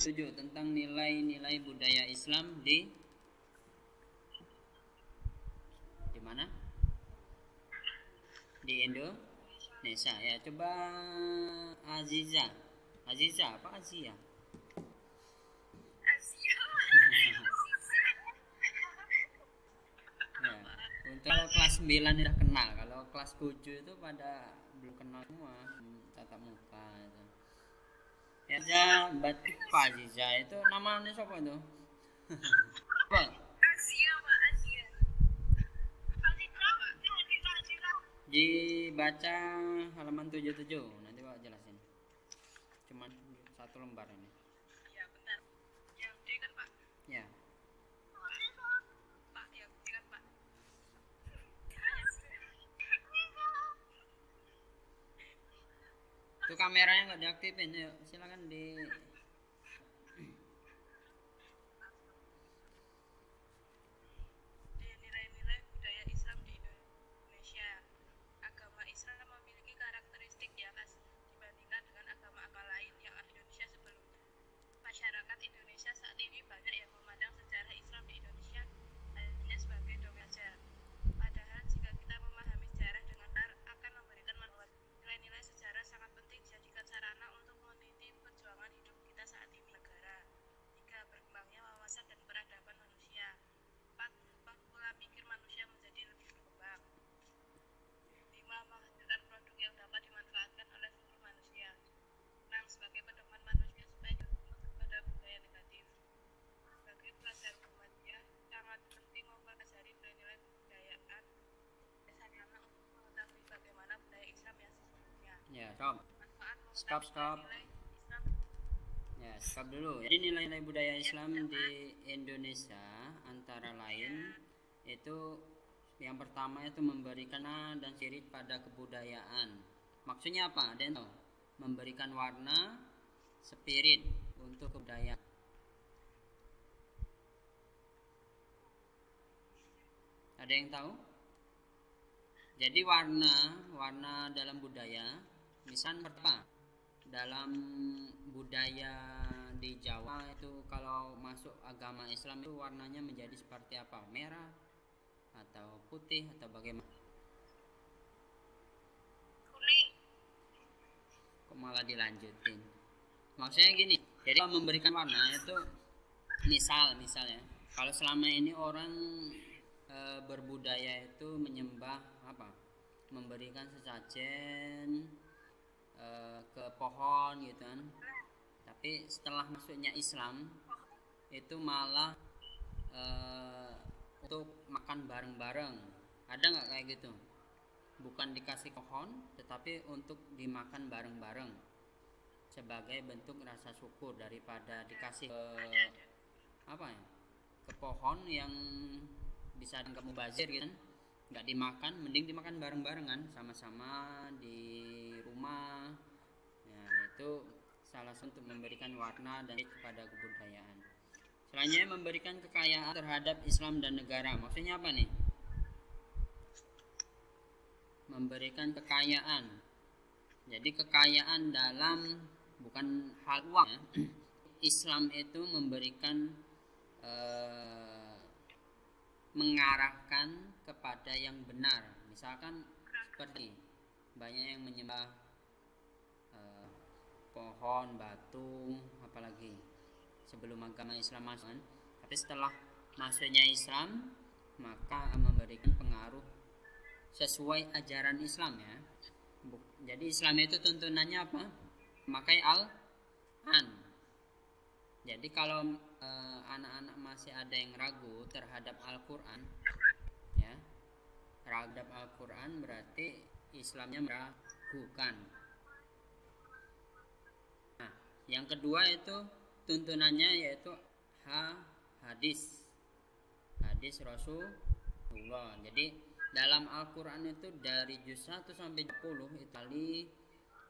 7 tentang nilai-nilai budaya Islam di mana? Di Indonesia ya. Coba Aziza apa Azia? Ya. Untuk kalau kelas 9 udah kenal, kalau kelas 7 itu pada belum kenal semua tatap muka itu. Ya, Aziza, Pak Aziza itu namanya siapa itu? Apa? Dibaca halaman 77. Nanti Pak jelasin. Cuman satu lembar ini. Iya, benar. Yang D kan, Pak? Ya. Pak, yang D kan, Pak? Itu kameranya nggak diaktifin. Yuk, silakan di Nilai-nilai budaya Islam di Indonesia. Agama Islam memiliki karakteristik yang khas dibandingkan dengan agama-agama lain yang ada di Indonesia sebelumnya. Masyarakat Indonesia saat ini banyak yang memandang sejarah Islam di Indonesia hanya sebagai dongeng saja. Padahal jika kita memahami sejarah dengan benar akan memberikan manfaat. Nilai-nilai sejarah sangat penting dijadikan sarana untuk meniti perjuangan hidup kita saat ini negara. 3. Berkembangnya wawasan dan peradaban manusia. 4. Pola pikir manusia menjadi lebih berkembang. 5. Menghasilkan produk yang dapat dimanfaatkan oleh seluruh manusia. 6. Sebagai pedoman manusia supaya terhubung kepada budaya negatif. Sebagai pelajar Muhammadiyah, sangat penting mempelajari nilai-nilai kebudayaan sarana untuk mengetahui bagaimana budaya Islam yang sesungguhnya. ya, stop. Nilai Islam. Ya, stop dulu. Jadi nilai-nilai budaya Islam di Indonesia antara lain itu yang pertama itu memberikan dan ciri pada kebudayaan. Maksudnya apa? Ada yang tahu? Memberikan warna, spirit untuk kebudayaan. Ada yang tahu? Jadi warna dalam budaya, misal apa? Dalam budaya di Jawa itu kalau masuk agama Islam itu warnanya menjadi seperti apa? Merah atau putih atau bagaimana? Kuning. Kok malah dilanjutin? Maksudnya gini, jadi kalau memberikan warna itu misalnya kalau selama ini orang berbudaya itu menyembah apa? Memberikan sesajen ke pohon gitu kan. Tapi setelah masuknya Islam itu malah untuk makan bareng-bareng. Ada nggak kayak gitu? Bukan dikasih pohon, tetapi untuk dimakan bareng-bareng sebagai bentuk rasa syukur daripada dikasih ke pohon yang bisa dianggap mubazir gitu kan. Nggak dimakan, mending dimakan bareng-barengan sama-sama di rumah. Ya, itu salah satu untuk memberikan warna dan kepada kebudayaan. Selanjutnya memberikan kekayaan terhadap Islam dan negara. Maksudnya apa nih? Memberikan kekayaan. Jadi kekayaan dalam bukan hal uang ya. Islam itu memberikan mengarahkan kepada yang benar. Misalkan seperti banyak yang menyembah pohon, batu, apalagi sebelum agama Islam masuk. Tapi setelah masuknya Islam maka memberikan pengaruh sesuai ajaran Islam ya. Jadi Islam itu tuntunannya apa? Memakai Al-Quran. Jadi kalau anak-anak masih ada yang ragu terhadap Al-Quran ya, terhadap Al-Quran berarti Islamnya meragukan. Nah, yang kedua itu tuntunannya yaitu hadis Rasulullah. Jadi dalam Al-Quran itu dari juz 1 sampai 10 itu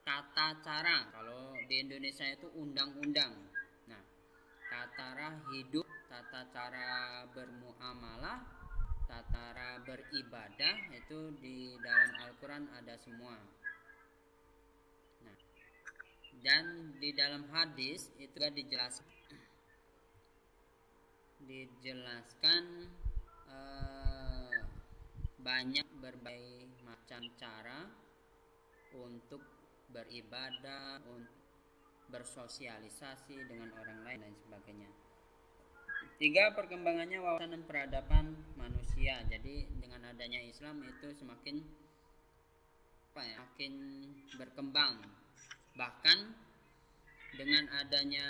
tata cara. Kalau di Indonesia itu undang-undang. Nah, tata cara hidup, tata cara bermuamalah, tata cara beribadah itu di dalam Al-Quran ada semua. Nah, dan di dalam hadis itu juga dijelaskan dijelaskan banyak berbagai macam cara untuk beribadah, untuk bersosialisasi dengan orang lain dan sebagainya. 3, perkembangannya wawasan dan peradaban manusia. Jadi dengan adanya Islam itu semakin makin berkembang. Bahkan dengan adanya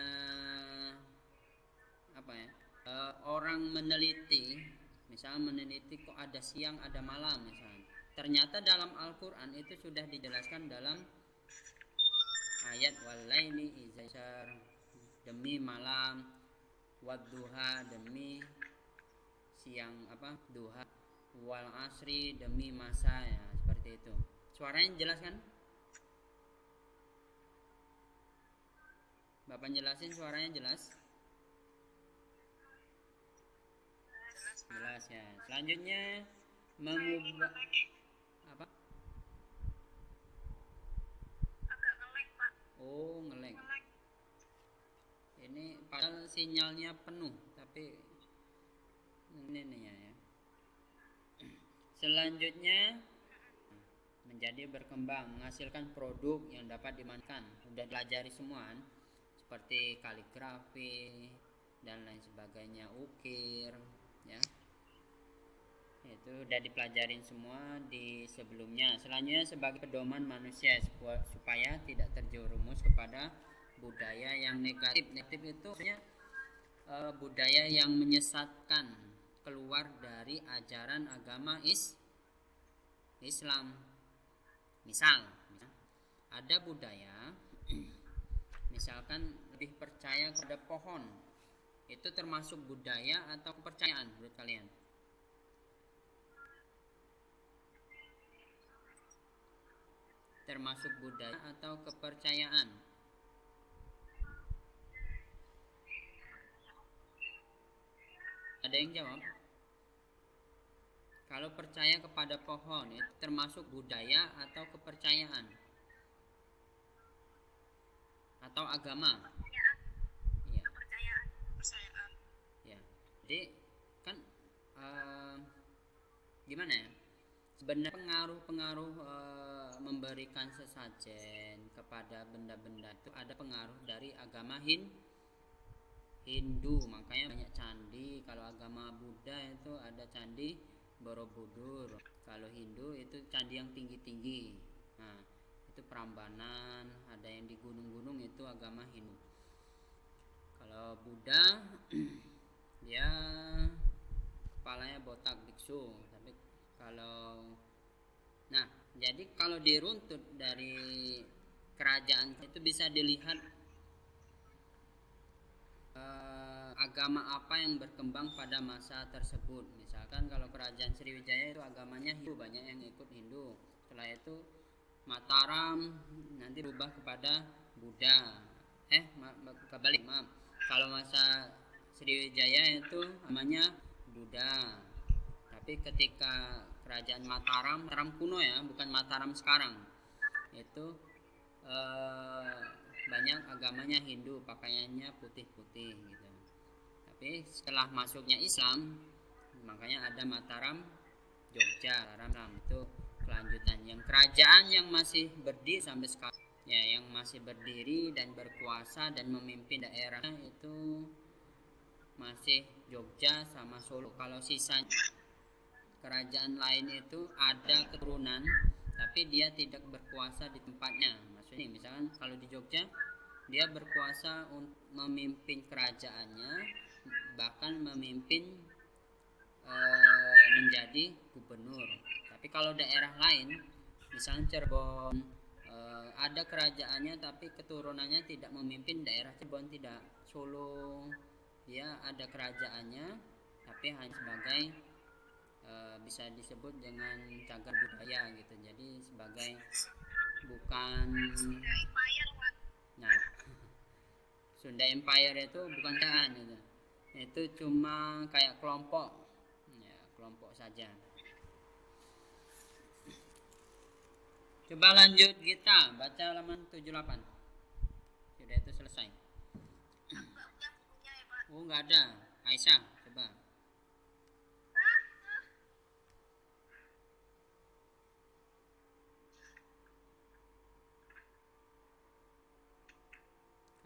orang meneliti, misalnya meneliti kok ada siang ada malam misalnya. Ternyata dalam Al-Qur'an itu sudah dijelaskan dalam ayat walaili izar, demi malam, wadduha, demi siang duha, wal asri, demi masa, ya seperti itu. Suaranya jelas kan? Bapak jelasin suaranya jelas? Jelas ya. Selanjutnya mengubah apa? Agak ngelek, Pak. Oh, ngelek. Ini padahal sinyalnya penuh, tapi ini nih ya. Selanjutnya menjadi berkembang, menghasilkan produk yang dapat dimainkan. Sudah pelajari semua kan? Seperti kaligrafi dan lain sebagainya, ukir, ya. Itu sudah dipelajarin semua di sebelumnya. Selanjutnya sebagai pedoman manusia supaya tidak terjerumus kepada budaya yang negatif. Negatif itu maksudnya budaya yang menyesatkan, keluar dari ajaran agama Islam. Misal ada budaya misalkan lebih percaya kepada pohon, itu termasuk budaya atau kepercayaan menurut kalian? Termasuk budaya atau kepercayaan? Ada yang jawab? Kalau percaya kepada pohon itu termasuk budaya atau kepercayaan? Atau agama? Iya. Kepercayaan. Ya. Jadi kan gimana ya? Sebenarnya pengaruh-pengaruh memberikan sesajen kepada benda-benda itu ada pengaruh dari agama Hindu, makanya banyak candi. Kalau agama Buddha itu ada candi Borobudur. Kalau Hindu itu candi yang tinggi-tinggi. Nah, itu Prambanan, ada yang di gunung-gunung, itu agama Hindu. Kalau Buddha dia kepalanya botak, biksu. Tapi jadi kalau diruntut dari kerajaan itu bisa dilihat agama apa yang berkembang pada masa tersebut. Misalkan kalau kerajaan Sriwijaya itu agamanya Hindu, banyak yang ikut Hindu. Setelah itu Mataram nanti berubah kepada Buddha. Kebalik, maaf. Kalau masa Sriwijaya itu namanya Buddha. Tapi ketika kerajaan Mataram kuno ya, bukan Mataram sekarang, itu banyak agamanya Hindu, pakaiannya putih-putih gitu. Tapi setelah masuknya Islam, makanya ada Mataram Jogja, Mataram itu kelanjutan. Yang kerajaan yang masih berdiri sampai sekarang, ya, yang masih berdiri dan berkuasa dan memimpin daerah itu masih Jogja sama Solo. Kalau sisanya kerajaan lain itu ada keturunan tapi dia tidak berkuasa di tempatnya. Maksudnya misalkan kalau di Jogja dia berkuasa untuk memimpin kerajaannya, bahkan memimpin menjadi gubernur. Tapi kalau daerah lain misalnya Cirebon ada kerajaannya tapi keturunannya tidak memimpin daerah Cirebon, tidak. Solo dia ada kerajaannya tapi hanya sebagai bisa disebut dengan cagar budaya gitu. Jadi sebagai bukan Sunda Empire itu bukan kerajaan gitu. Itu cuma kayak kelompok. Ya, kelompok saja. Coba lanjut kita baca halaman 78. Sudah itu selesai. Oh, enggak ada. Aisyah coba.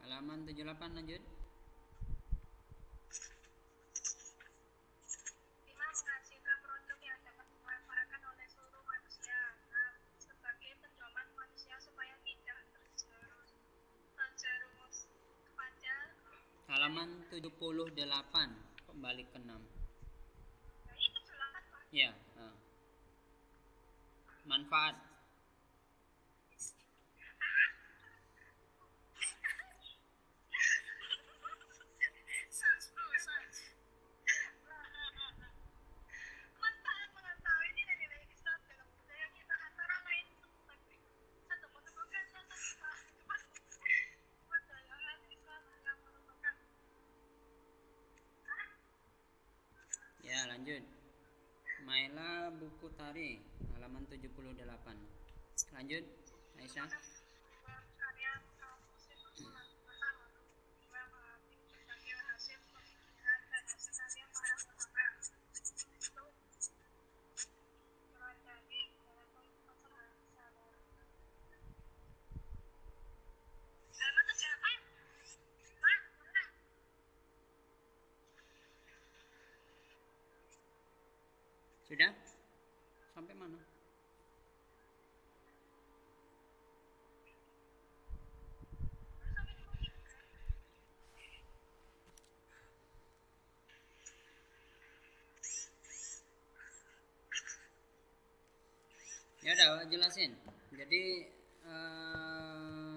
Halaman 78 lanjut. Lima, menghasilkan produk yang dapat dimanfaatkan oleh seluruh manusia. Enam, sebagai pedoman manusia supaya tidak terjerumus kepada Halaman 78. Kok balik ke 6? itu celaka, Pak. Ya, manfaat. Manfaat mengetahui nilai-nilai Islam dalam budaya kita antara lain sebagai satu menemukan kebudayaan Islam yang merupakan Ya, lanjut. Maila buku tari halaman 78. Lanjut, Aisyah. karya kaum muslim berpuluh tahun lalu. Dua, mengambil berbagai hasil pemikiran dan hasil karya para ulama. Itu meradani dalam pasar sadar. Halaman 78. Mak, mana? Sudah? Sampai mana? Ya udah jelasin. Jadi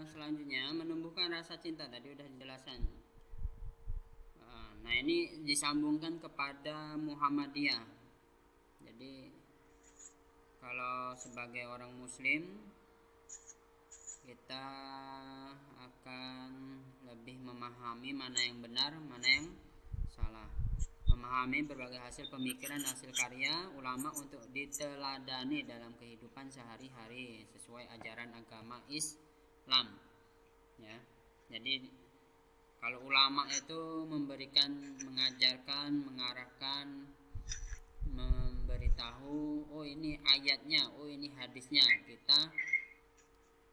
selanjutnya menumbuhkan rasa cinta tadi udah dijelaskan. Nah ini disambungkan kepada Muhammadiyah. Jadi kalau sebagai orang Muslim kita akan lebih memahami mana yang benar, mana yang salah. Memahami berbagai hasil pemikiran, hasil karya ulama untuk diteladani dalam kehidupan sehari-hari sesuai ajaran agama Islam. Ya, jadi kalau ulama itu memberikan, mengajarkan, mengarahkan, memberitahu, oh ini ayatnya, oh ini hadisnya, kita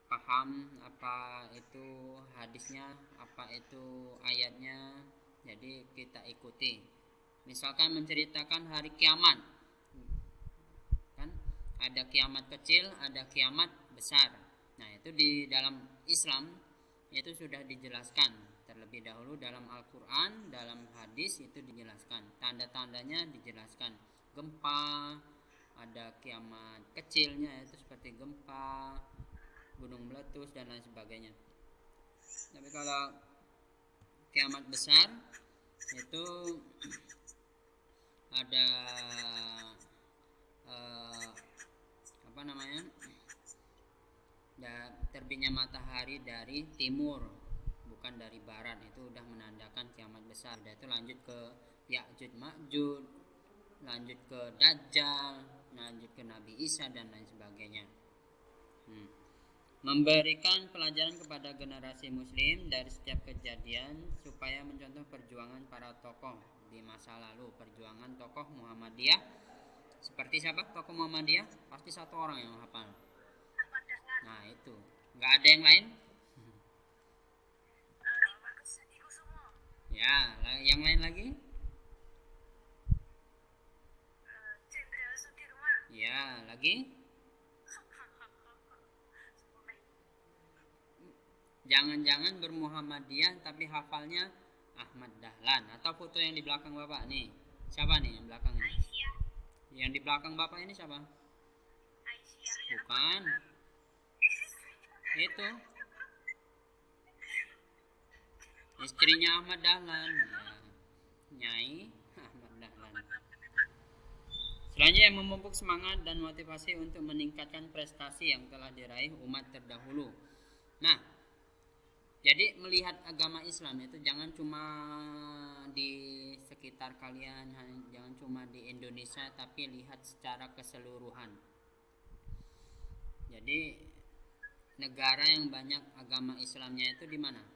paham apa itu hadisnya, apa itu ayatnya, jadi kita ikuti. Misalkan menceritakan hari kiamat, kan ada kiamat kecil, ada kiamat besar. Nah itu di dalam Islam itu sudah dijelaskan terlebih dahulu dalam Al-Quran, dalam hadis itu dijelaskan, tanda-tandanya dijelaskan. Gempa, ada kiamat kecilnya itu seperti gempa, gunung meletus dan lain sebagainya. Tapi kalau kiamat besar itu ada apa namanya, terbitnya matahari dari timur bukan dari barat, itu udah menandakan kiamat besar. Dan itu lanjut ke Ya'juj Ma'juj, lanjut ke Dajjal, lanjut ke Nabi Isa dan lain sebagainya. Memberikan pelajaran kepada generasi muslim dari setiap kejadian supaya mencontoh perjuangan para tokoh di masa lalu. Perjuangan tokoh Muhammadiyah seperti siapa tokoh Muhammadiyah? Pasti satu orang yang hafal. Nah itu, nggak ada yang lain? Ya, yang lain lagi? Ya, lagi? Jangan-jangan bermuhammadiyah tapi hafalnya Ahmad Dahlan. Atau foto yang di belakang Bapak nih. Siapa nih yang belakang ini? Yang di belakang Bapak ini siapa? Bukan. Itu istrinya Ahmad Dahlan ya. Nyai Ahmad Dahlan. Selanjutnya memupuk semangat dan motivasi untuk meningkatkan prestasi yang telah diraih umat terdahulu. Nah, jadi melihat agama Islam itu jangan cuma di sekitar kalian, jangan cuma di Indonesia, tapi lihat secara keseluruhan. Jadi negara yang banyak agama Islamnya itu di mana?